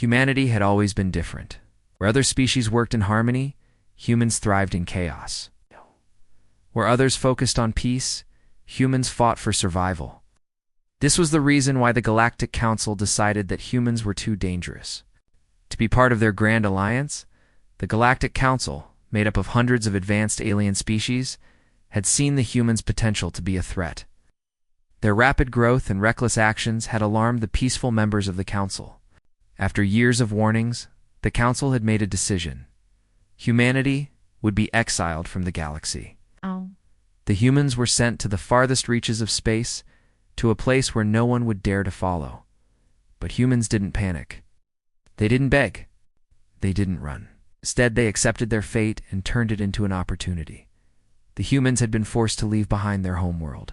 Humanity had always been different. Where other species worked in harmony, humans thrived in chaos. Where others focused on peace, humans fought for survival. This was the reason why the Galactic Council decided that humans were too dangerous. To be part of their grand alliance, the Galactic Council, made up of hundreds of advanced alien species, had seen the humans' potential to be a threat. Their rapid growth and reckless actions had alarmed the peaceful members of the Council. After years of warnings, the Council had made a decision. Humanity would be exiled from the galaxy. The humans were sent to the farthest reaches of space, to a place where no one would dare to follow. But humans didn't panic. They didn't beg. They didn't run. Instead, they accepted their fate and turned it into an opportunity. The humans had been forced to leave behind their homeworld.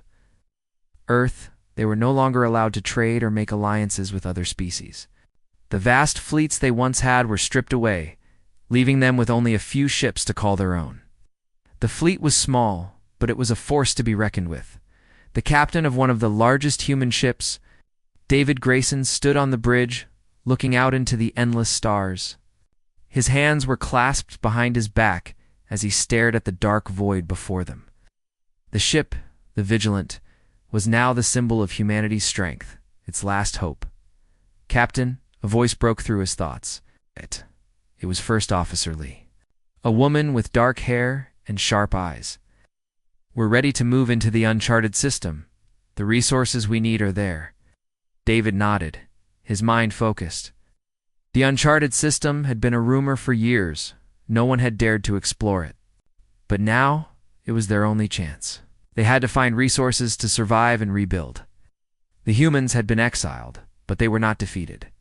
Earth, they were no longer allowed to trade or make alliances with other species. The vast fleets they once had were stripped away, leaving them with only a few ships to call their own. The fleet was small, but it was a force to be reckoned with. The captain of one of the largest human ships, David Grayson, stood on the bridge, looking out into the endless stars. His hands were clasped behind his back as he stared at the dark void before them. The ship, the Vigilant, was now the symbol of humanity's strength, its last hope. "Captain," a voice broke through his thoughts. It was First Officer Lee, a woman with dark hair and sharp eyes. "We're ready to move into the uncharted system. The resources we need are there." David nodded, his mind focused. The uncharted system had been a rumor for years. No one had dared to explore it. But now, it was their only chance. They had to find resources to survive and rebuild. The humans had been exiled, but they were not defeated.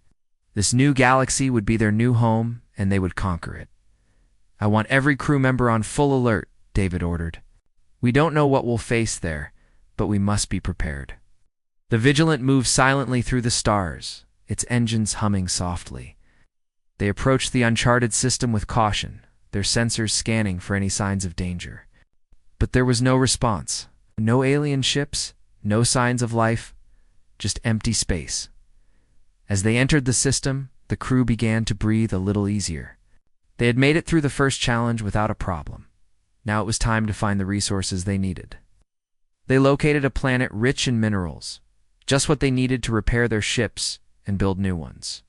This new galaxy would be their new home, and they would conquer it. "I want every crew member on full alert," David ordered. "We don't know what we'll face there, but we must be prepared." The Vigilant moved silently through the stars, its engines humming softly. They approached the uncharted system with caution, their sensors scanning for any signs of danger. But there was no response. No alien ships, no signs of life, just empty space. As they entered the system, the crew began to breathe a little easier. They had made it through the first challenge without a problem. Now it was time to find the resources they needed. They located a planet rich in minerals, just what they needed to repair their ships and build new ones.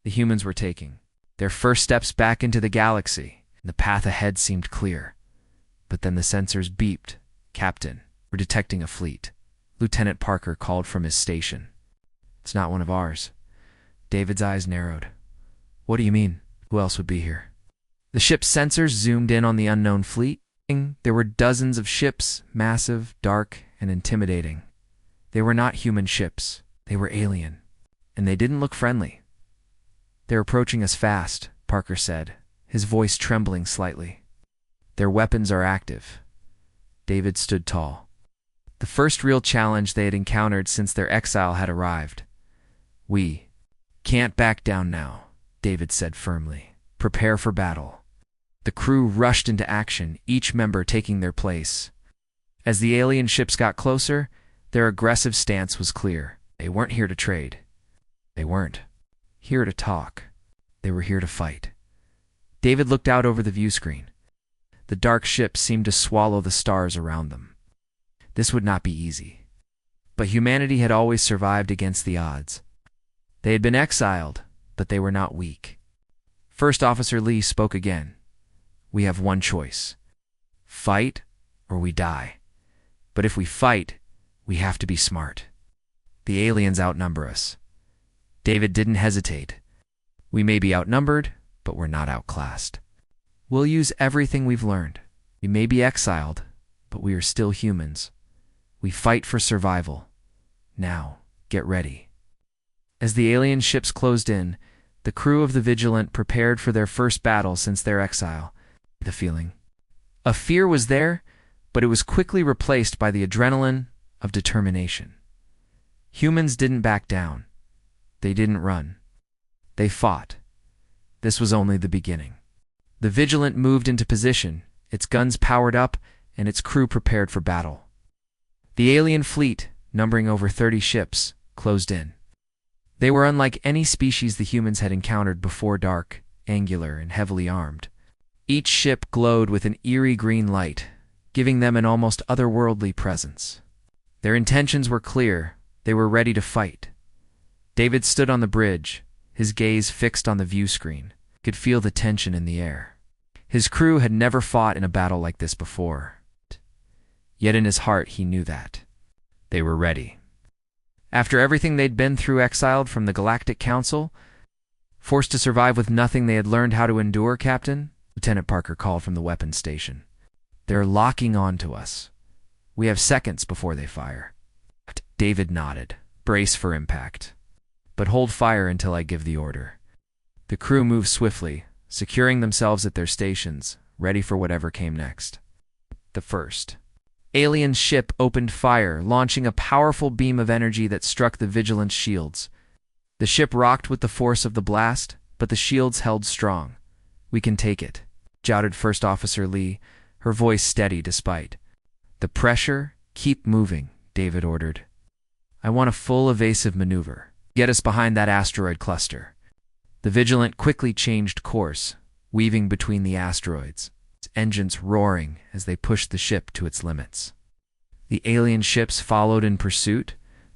The humans were taking their first steps back into the galaxy, and the path ahead seemed clear. But then the sensors beeped. "Captain, we're detecting a fleet." Lieutenant Parker called from his station. "It's not one of ours." David's eyes narrowed. "What do you mean? Who else would be here?" The ship's sensors zoomed in on the unknown fleet. There were dozens of ships, massive, dark, and intimidating. They were not human ships. They were alien. And they didn't look friendly. "They're approaching us fast," Parker said, his voice trembling slightly. "Their weapons are active." David stood tall. The first real challenge they had encountered since their exile had arrived. "We can't back down now," David said firmly. "Prepare for battle." The crew rushed into action, each member taking their place. As the alien ships got closer, their aggressive stance was clear. They weren't here to trade. They weren't here to talk. They were here to fight. David looked out over the view screen. The dark ships seemed to swallow the stars around them. This would not be easy. But humanity had always survived against the odds. They had been exiled, but they were not weak. First Officer Lee spoke again. "We have one choice. Fight or we die. But if we fight, we have to be smart. The aliens outnumber us." David didn't hesitate. "We may be outnumbered, but we're not outclassed. We'll use everything we've learned. We may be exiled, but we are still humans. We fight for survival. Now, get ready." As the alien ships closed in, the crew of the Vigilant prepared for their first battle since their exile. The feeling of fear was there, but it was quickly replaced by the adrenaline of determination. Humans didn't back down. They didn't run. They fought. This was only the beginning. The Vigilant moved into position, its guns powered up, and its crew prepared for battle. The alien fleet, numbering over 30 ships, closed in. They were unlike any species the humans had encountered before, dark, angular, and heavily armed. Each ship glowed with an eerie green light, giving them an almost otherworldly presence. Their intentions were clear. They were ready to fight. David stood on the bridge, his gaze fixed on the view screen. He could feel the tension in the air. His crew had never fought in a battle like this before. Yet in his heart he knew that they were ready. After everything they'd been through, exiled from the Galactic Council, forced to survive with nothing they had learned how to endure, Captain, Lieutenant Parker called from the weapons station. They're locking on to us. We have seconds before they fire. David nodded. Brace for impact. But hold fire until I give the order. The crew moved swiftly, securing themselves at their stations, ready for whatever came next. The first alien ship opened fire, launching a powerful beam of energy that struck the Vigilant's shields. The ship rocked with the force of the blast, but the shields held strong. We can take it, shouted First Officer Lee, her voice steady despite the pressure. Keep moving, David ordered. I want a full evasive maneuver. Get us behind that asteroid cluster. The Vigilant quickly changed course, weaving between the asteroids, its engines roaring as they pushed the ship to its limits. The alien ships followed in pursuit,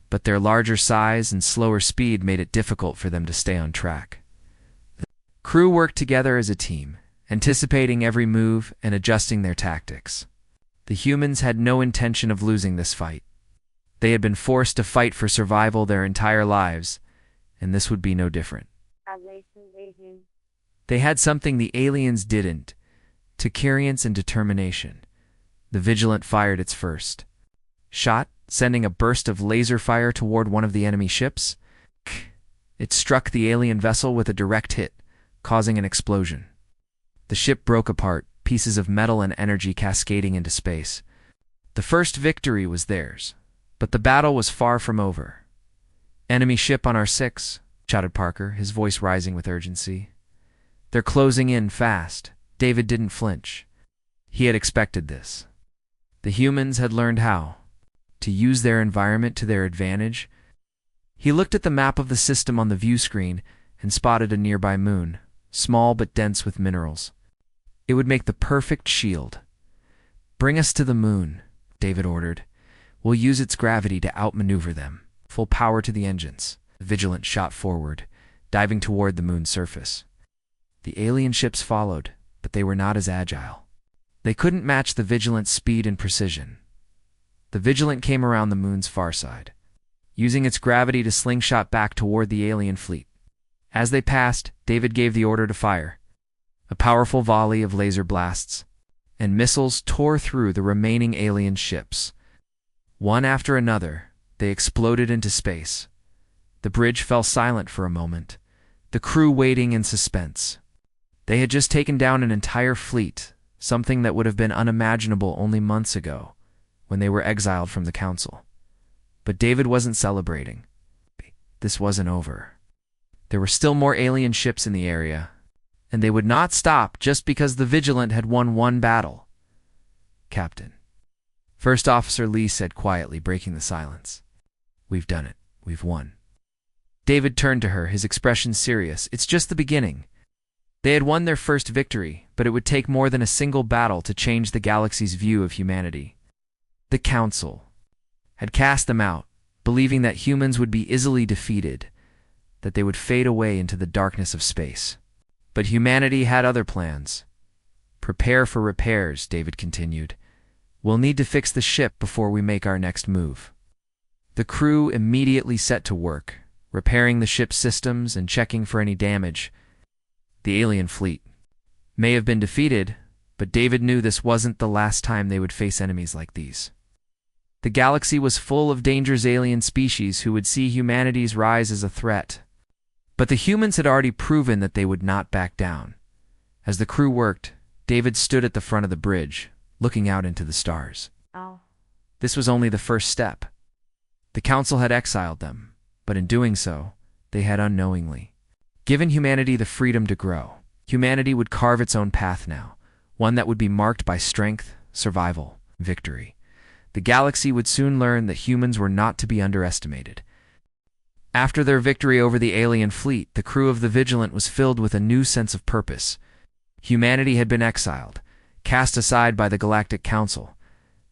but their larger size and slower speed made it difficult for them to stay on track. The crew worked together as a team, anticipating every move and adjusting their tactics. The humans had no intention of losing this fight. They had been forced to fight for survival their entire lives, and this would be no different. They had something the aliens didn't: coherence and determination. The Vigilant fired its first shot, sending a burst of laser fire toward one of the enemy ships. It struck the alien vessel with a direct hit, causing an explosion. The ship broke apart, pieces of metal and energy cascading into space. The first victory was theirs, but the battle was far from over. Enemy ship on our 6, shouted Parker, his voice rising with urgency. They're closing in fast. David didn't flinch. He had expected this. The humans had learned how to use their environment to their advantage. He looked at the map of the system on the view screen and spotted a nearby moon, small but dense with minerals. It would make the perfect shield. Bring us to the moon, David ordered. We'll use its gravity to outmaneuver them. Full power to the engines. The Vigilant shot forward, diving toward the moon's surface. The alien ships followed, but they were not as agile. They couldn't match the Vigilant's speed and precision. The Vigilant came around the moon's far side, using its gravity to slingshot back toward the alien fleet. As they passed, David gave the order to fire. A powerful volley of laser blasts and missiles tore through the remaining alien ships. One after another, they exploded into space. The bridge fell silent for a moment, the crew waiting in suspense. They had just taken down an entire fleet, something that would have been unimaginable only months ago, when they were exiled from the Council. But David wasn't celebrating. This wasn't over. There were still more alien ships in the area, and they would not stop just because the Vigilant had won one battle. Captain, First Officer Lee said quietly, breaking the silence. We've done it. We've won. David turned to her, his expression serious. It's just the beginning. They had won their first victory, but it would take more than a single battle to change the galaxy's view of humanity. The Council had cast them out, believing that humans would be easily defeated, that they would fade away into the darkness of space. But humanity had other plans. Prepare for repairs, David continued. We'll need to fix the ship before we make our next move. The crew immediately set to work, repairing the ship's systems and checking for any damage. The alien fleet may have been defeated, but David knew this wasn't the last time they would face enemies like these. The galaxy was full of dangerous alien species who would see humanity's rise as a threat. But the humans had already proven that they would not back down. As the crew worked, David stood at the front of the bridge, looking out into the stars. This was only the first step. The Council had exiled them, but in doing so, they had unknowingly given humanity the freedom to grow. Humanity would carve its own path now, one that would be marked by strength, survival, victory. The galaxy would soon learn that humans were not to be underestimated. After their victory over the alien fleet, the crew of the Vigilant was filled with a new sense of purpose. Humanity had been exiled, cast aside by the Galactic Council,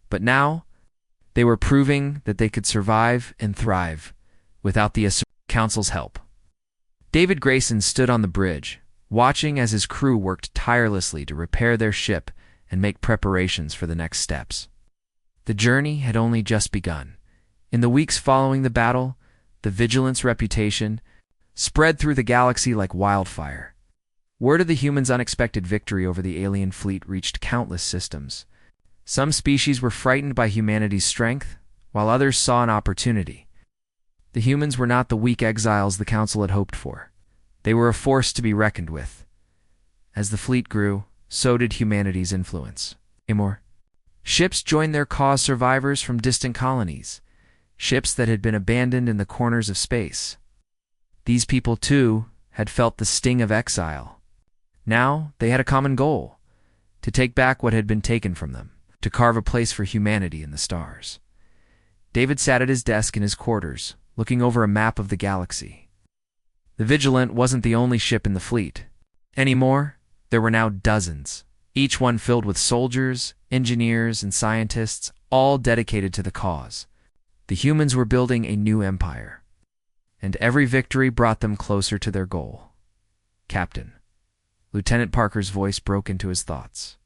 but now they were proving that they could survive and thrive without the Council's help. David Grayson stood on the bridge, watching as his crew worked tirelessly to repair their ship and make preparations for the next steps. The journey had only just begun. In the weeks following the battle, the Vigilant's reputation spread through the galaxy like wildfire. Word of the humans' unexpected victory over the alien fleet reached countless systems. Some species were frightened by humanity's strength, while others saw an opportunity. The humans were not the weak exiles the Council had hoped for. They were a force to be reckoned with. As the fleet grew, so did humanity's influence. Ships joined their cause, survivors from distant colonies, ships that had been abandoned in the corners of space. These people, too, had felt the sting of exile. Now they had a common goal: to take back what had been taken from them, to carve a place for humanity in the stars. David sat at his desk in his quarters, looking over a map of the galaxy. The Vigilant wasn't the only ship in the fleet. Anymore, there were now dozens, each one filled with soldiers, engineers, and scientists, all dedicated to the cause. The humans were building a new empire, and every victory brought them closer to their goal. Captain, Lieutenant Parker's voice broke into his thoughts.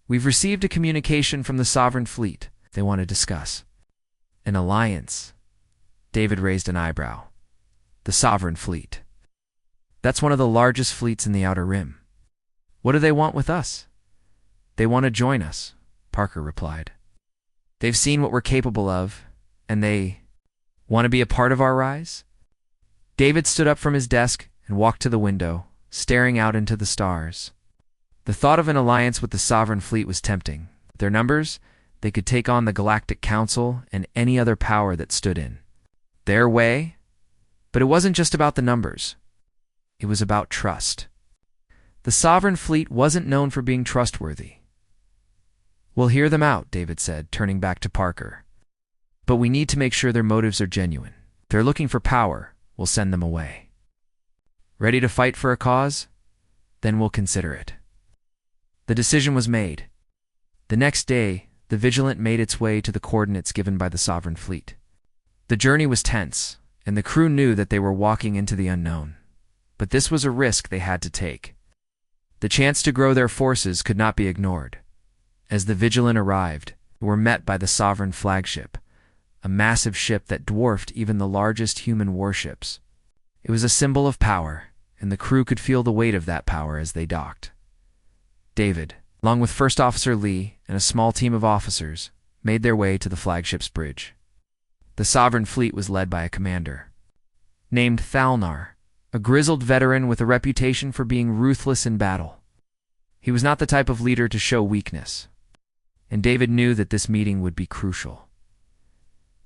We've received a communication from the Sovereign Fleet. They want to discuss an alliance. David raised an eyebrow. The Sovereign Fleet. That's one of the largest fleets in the Outer Rim. What do they want with us? They want to join us, Parker replied. They've seen what we're capable of, and they want to be a part of our rise? David stood up from his desk and walked to the window, staring out into the stars. The thought of an alliance with the Sovereign Fleet was tempting. With their numbers, they could take on the Galactic Council and any other power that stood in their way. But it wasn't just about the numbers. It was about trust. The Sovereign Fleet wasn't known for being trustworthy. We'll hear them out, David said, turning back to Parker. But we need to make sure their motives are genuine. If they're looking for power, we'll send them away. Ready to fight for a cause? Then we'll consider it. The decision was made. The next day, the Vigilant made its way to the coordinates given by the Sovereign Fleet. The journey was tense, and the crew knew that they were walking into the unknown. But this was a risk they had to take. The chance to grow their forces could not be ignored. As the Vigilant arrived, they were met by the Sovereign flagship, a massive ship that dwarfed even the largest human warships. It was a symbol of power, and the crew could feel the weight of that power as they docked. David, along with First Officer Lee and a small team of officers, made their way to the flagship's bridge. The Sovereign Fleet was led by a commander named Thalnar, a grizzled veteran with a reputation for being ruthless in battle. He was not the type of leader to show weakness, and David knew that this meeting would be crucial.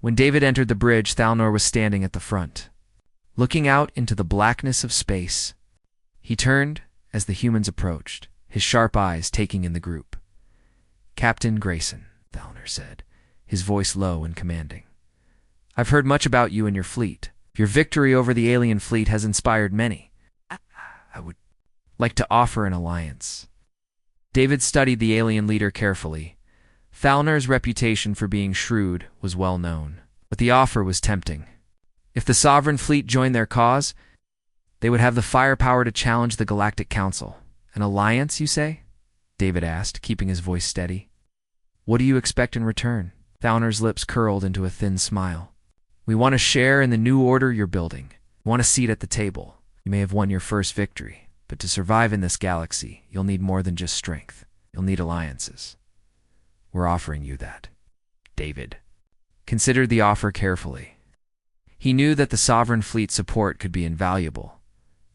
When David entered the bridge, Thalnar was standing at the front, looking out into the blackness of space. He turned as the humans approached, his sharp eyes taking in the group. Captain Grayson, Thalnar said, his voice low and commanding. I've heard much about you and your fleet. Your victory over the alien fleet has inspired many. I would like to offer an alliance. David studied the alien leader carefully. Thalnar's reputation for being shrewd was well known, but the offer was tempting. If the Sovereign Fleet joined their cause, they would have the firepower to challenge the Galactic Council. An alliance, you say? David asked, keeping his voice steady. What do you expect in return? Thalnar's lips curled into a thin smile. We want to share in the new order you're building. We want a seat at the table. You may have won your first victory, but to survive in this galaxy, you'll need more than just strength. You'll need alliances. We're offering you that. David considered the offer carefully. He knew that the Sovereign Fleet support could be invaluable,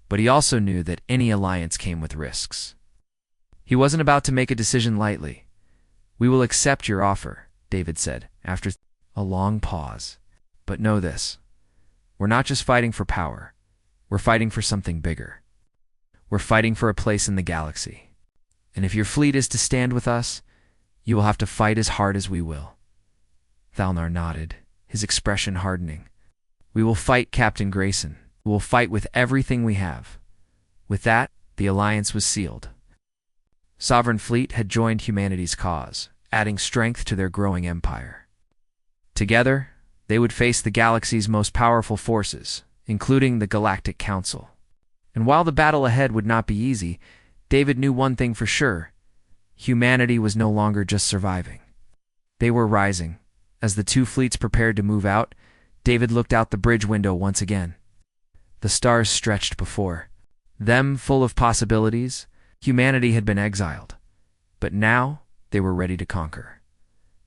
but he also knew that any alliance came with risks. He wasn't about to make a decision lightly. We will accept your offer, David said, after a long pause. But know this, we're not just fighting for power. We're fighting for something bigger. We're fighting for a place in the galaxy. And if your fleet is to stand with us, you will have to fight as hard as we will. Thalnar nodded, his expression hardening. We will fight, Captain Grayson. We will fight with everything we have. With that, the alliance was sealed. Sovereign Fleet had joined humanity's cause, adding strength to their growing empire. Together, they would face the galaxy's most powerful forces, including the Galactic Council. And while the battle ahead would not be easy, David knew one thing for sure: humanity was no longer just surviving. They were rising. As the two fleets prepared to move out, David looked out the bridge window once again. The stars stretched before them, full of possibilities. Humanity had been exiled, but now they were ready to conquer.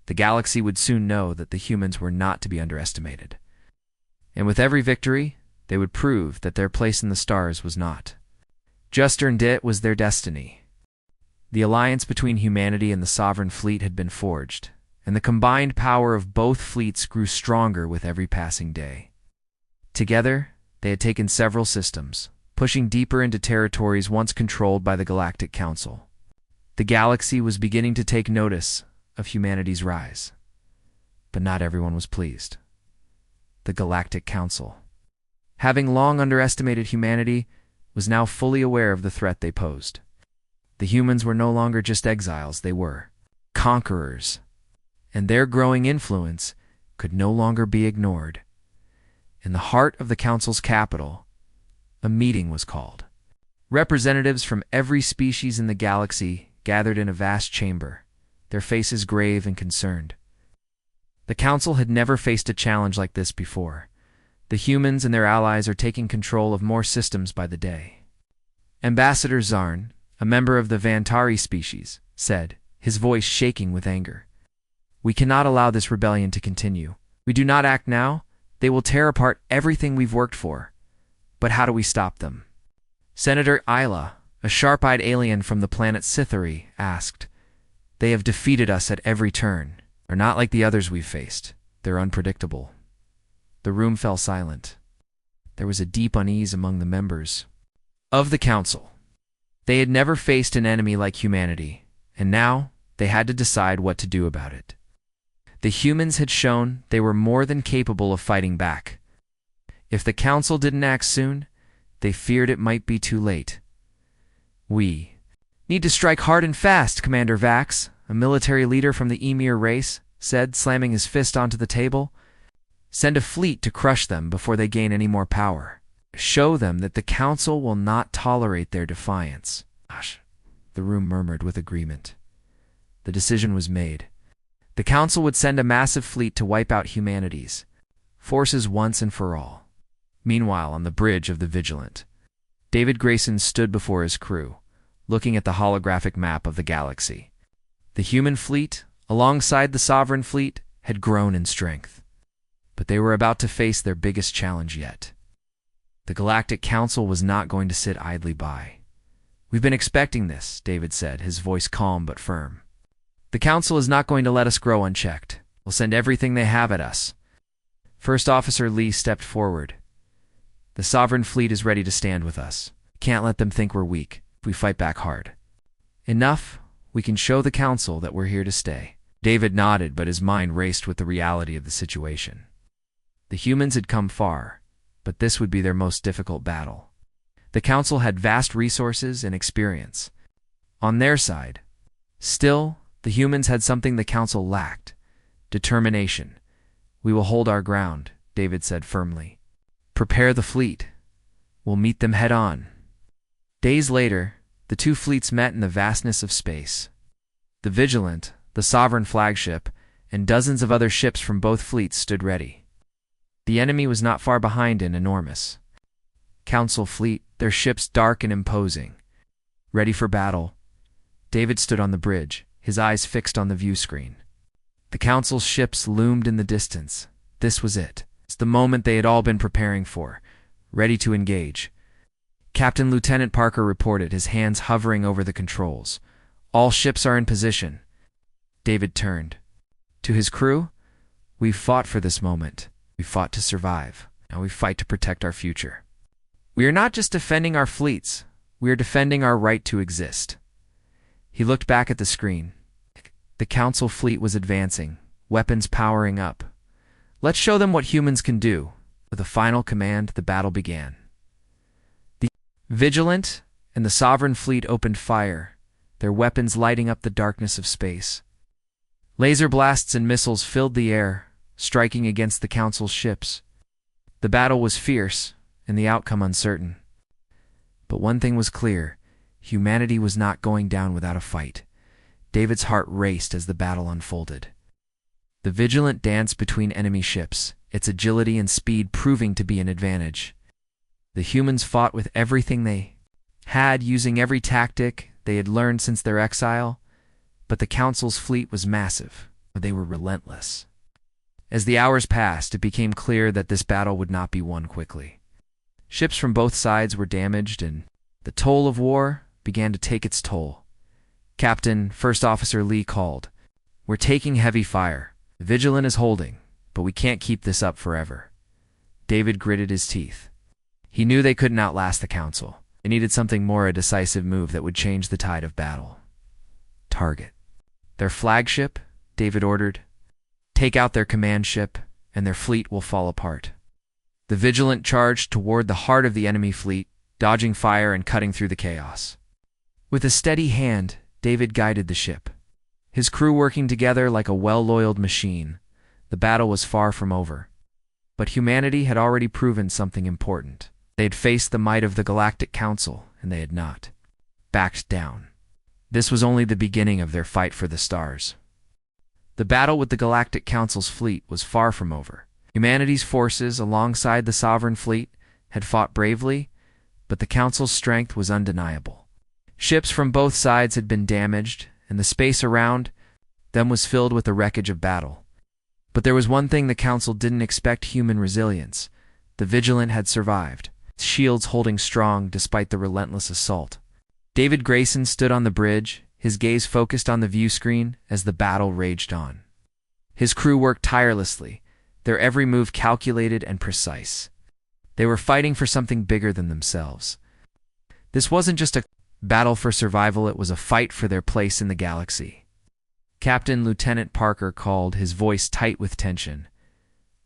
The galaxy would soon know that the humans were not to be underestimated. And with every victory, they would prove that their place in the stars was not just earned, it was their destiny. The alliance between humanity and the Sovereign Fleet had been forged, and the combined power of both fleets grew stronger with every passing day. Together, they had taken several systems, pushing deeper into territories once controlled by the Galactic Council. The galaxy was beginning to take notice of humanity's rise, but not everyone was pleased. The Galactic Council, having long underestimated humanity, was now fully aware of the threat they posed. The humans were no longer just exiles, they were conquerors, and their growing influence could no longer be ignored. In the heart of the Council's capital, a meeting was called. Representatives from every species in the galaxy gathered in a vast chamber, their faces grave and concerned. The Council had never faced a challenge like this before. The humans and their allies are taking control of more systems by the day. Ambassador Zarn, a member of the Vantari species, said, his voice shaking with anger. "We cannot allow this rebellion to continue. We do not act now, they will tear apart everything we've worked for. But how do we stop them?" Senator Isla, a sharp-eyed alien from the planet Scifi, asked. "They have defeated us at every turn. They're not like the others we've faced. They're unpredictable." The room fell silent. There was a deep unease among the members of the Council. They had never faced an enemy like humanity, and now they had to decide what to do about it. The humans had shown they were more than capable of fighting back. If the Council didn't act soon, they feared it might be too late. "We need to strike hard and fast," Commander Vax, a military leader from the Emir race, said, slamming his fist onto the table. "Send a fleet to crush them before they gain any more power. Show them that the Council will not tolerate their defiance." Gosh, the room murmured with agreement. The decision was made. The Council would send a massive fleet to wipe out humanity's forces once and for all. Meanwhile, on the bridge of the Vigilant, David Grayson stood before his crew, looking at the holographic map of the galaxy. The human fleet, alongside the Sovereign Fleet, had grown in strength. But they were about to face their biggest challenge yet. The Galactic Council was not going to sit idly by. "We've been expecting this," David said, his voice calm but firm. "The Council is not going to let us grow unchecked. They'll send everything they have at us." First Officer Lee stepped forward. "The Sovereign Fleet is ready to stand with us. Can't let them think we're weak if we fight back hard. Enough, we can show the Council that we're here to stay." David nodded, but his mind raced with the reality of the situation. The humans had come far, but this would be their most difficult battle. The Council had vast resources and experience on their side. Still, the humans had something the Council lacked: determination. "We will hold our ground," David said firmly. "Prepare the fleet. We'll meet them head-on." Days later, the two fleets met in the vastness of space. The Vigilant, the Sovereign flagship, and dozens of other ships from both fleets stood ready. The enemy was not far behind and enormous. Council fleet, their ships dark and imposing. Ready for battle. David stood on the bridge, his eyes fixed on the view screen. The Council's ships loomed in the distance. This was it. It's the moment they had all been preparing for, ready to engage. Captain Lieutenant Parker reported, his hands hovering over the controls. "All ships are in position." David turned to his crew. "We've fought for this moment. We fought to survive. Now we fight to protect our future. We are not just defending our fleets. We are defending our right to exist." He looked back at the screen. The Council fleet was advancing, weapons powering up. "Let's show them what humans can do." With a final command, the battle began. The Vigilant and the Sovereign Fleet opened fire, their weapons lighting up the darkness of space. Laser blasts and missiles filled the air, striking against the Council's ships. The battle was fierce, and the outcome uncertain. But one thing was clear: humanity was not going down without a fight. David's heart raced as the battle unfolded. The Vigilant danced between enemy ships, its agility and speed proving to be an advantage. The humans fought with everything they had, using every tactic they had learned since their exile, but the Council's fleet was massive. They were relentless. As the hours passed, it became clear that this battle would not be won quickly. Ships from both sides were damaged, and the toll of war began to take its toll. Captain First Officer Lee called, "We're taking heavy fire. The Vigilant is holding, but we can't keep this up forever." David gritted his teeth. He knew they couldn't outlast the Council. They needed something more, a decisive move that would change the tide of battle. Target their flagship, David ordered. Take out their command ship, and their fleet will fall apart. The Vigilant charged toward the heart of the enemy fleet, dodging fire and cutting through the chaos. With a steady hand, David guided the ship. His crew working together like a well-oiled machine, the battle was far from over. But humanity had already proven something important. They had faced the might of the Galactic Council, and they had not backed down. This was only the beginning of their fight for the stars. The battle with the Galactic Council's fleet was far from over. Humanity's forces, alongside the Sovereign Fleet, had fought bravely, but the Council's strength was undeniable. Ships from both sides had been damaged, and the space around them was filled with the wreckage of battle. But there was one thing the Council didn't expect: human resilience. The Vigilant had survived, its shields holding strong despite the relentless assault. David Grayson stood on the bridge, his gaze focused on the view screen as the battle raged on. His crew worked tirelessly, their every move calculated and precise. They were fighting for something bigger than themselves. This wasn't just a battle for survival, it was a fight for their place in the galaxy. Captain Lieutenant Parker called, his voice tight with tension.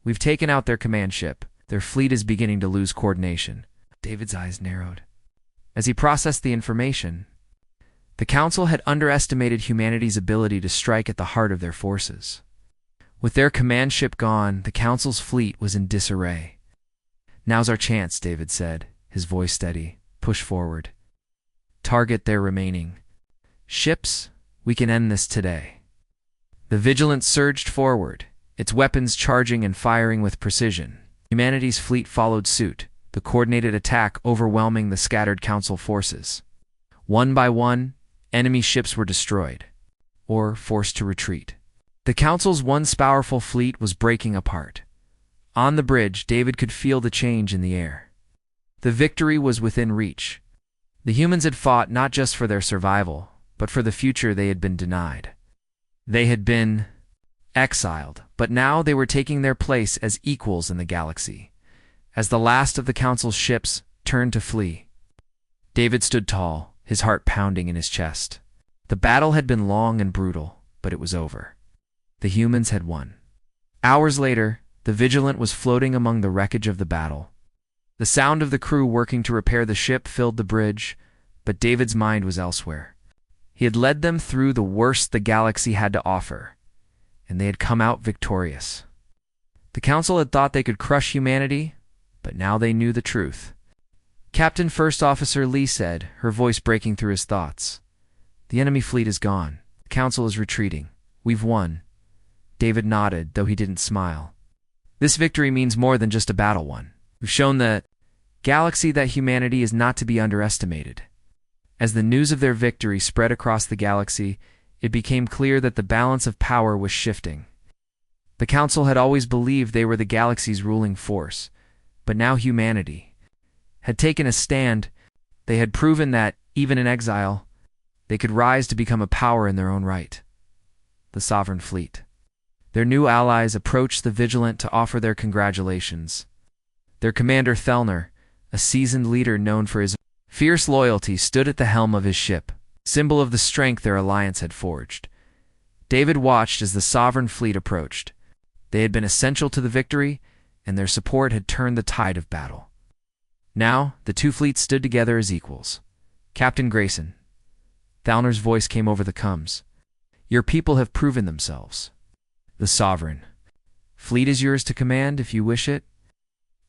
"We've taken out their command ship. Their fleet is beginning to lose coordination." David's eyes narrowed. As he processed the information, the Council had underestimated humanity's ability to strike at the heart of their forces. With their command ship gone, the Council's fleet was in disarray. "Now's our chance," David said, his voice steady. "Push forward. Target their remaining ships. We can end this today." The Vigilant surged forward, its weapons charging and firing with precision. Humanity's fleet followed suit, the coordinated attack overwhelming the scattered Council forces. One by one, enemy ships were destroyed, or forced to retreat. The Council's once powerful fleet was breaking apart. On the bridge, David could feel the change in the air. The victory was within reach. The humans had fought not just for their survival, but for the future they had been denied. They had been exiled, but now they were taking their place as equals in the galaxy. As the last of the Council's ships turned to flee, David stood tall, his heart pounding in his chest. The battle had been long and brutal, but it was over. The humans had won. Hours later, the Vigilant was floating among the wreckage of the battle. The sound of the crew working to repair the ship filled the bridge, but David's mind was elsewhere. He had led them through the worst the galaxy had to offer, and they had come out victorious. The Council had thought they could crush humanity, but now they knew the truth. Captain First Officer Lee said, her voice breaking through his thoughts. "The enemy fleet is gone. The Council is retreating. We've won." David nodded, though he didn't smile. "This victory means more than just a battle won. We've shown the galaxy that humanity is not to be underestimated." As the news of their victory spread across the galaxy, it became clear that the balance of power was shifting. The Council had always believed they were the galaxy's ruling force, but now humanity had taken a stand. They had proven that, even in exile, they could rise to become a power in their own right. The Sovereign Fleet. Their new allies approached the Vigilant to offer their congratulations. Their commander Thelner, a seasoned leader known for his fierce loyalty, stood at the helm of his ship, symbol of the strength their alliance had forged. David watched as the Sovereign Fleet approached. They had been essential to the victory, and their support had turned the tide of battle. Now, the two fleets stood together as equals. Captain Grayson, Thalner's voice came over the coms. Your people have proven themselves. The sovereign fleet is yours to command if you wish it.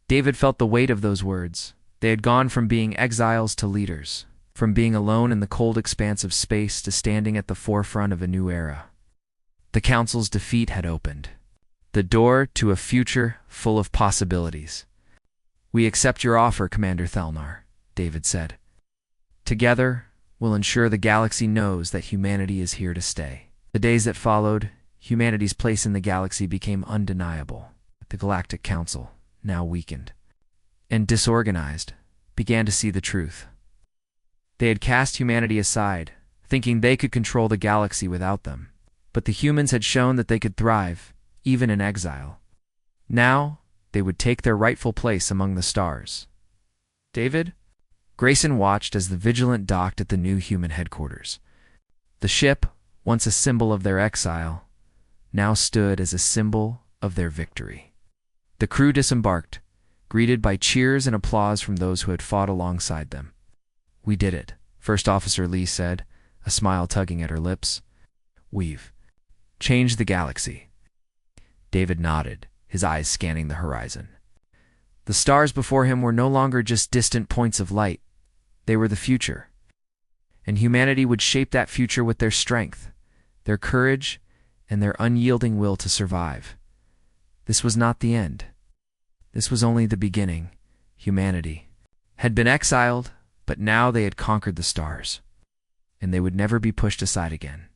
David felt the weight of those words. They had gone from being exiles to leaders, from being alone in the cold expanse of space to standing at the forefront of a new era. The Council's defeat had opened the door to a future full of possibilities. We accept your offer, Commander Thalnar, David said. Together, we'll ensure the galaxy knows that humanity is here to stay. The days that followed, humanity's place in the galaxy became undeniable. The Galactic Council, now weakened and disorganized, began to see the truth. They had cast humanity aside, thinking they could control the galaxy without them. But the humans had shown that they could thrive, even in exile. Now, they would take their rightful place among the stars. David? Grayson watched as the Vigilant docked at the new human headquarters. The ship, once a symbol of their exile, now stood as a symbol of their victory. The crew disembarked, greeted by cheers and applause from those who had fought alongside them. We did it, First Officer Lee said, a smile tugging at her lips. We've changed the galaxy. David nodded, his eyes scanning the horizon. The stars before him were no longer just distant points of light. They were the future. And humanity would shape that future with their strength, their courage, and their unyielding will to survive. This was not the end. This was only the beginning. Humanity had been exiled, but now they had conquered the stars, and they would never be pushed aside again.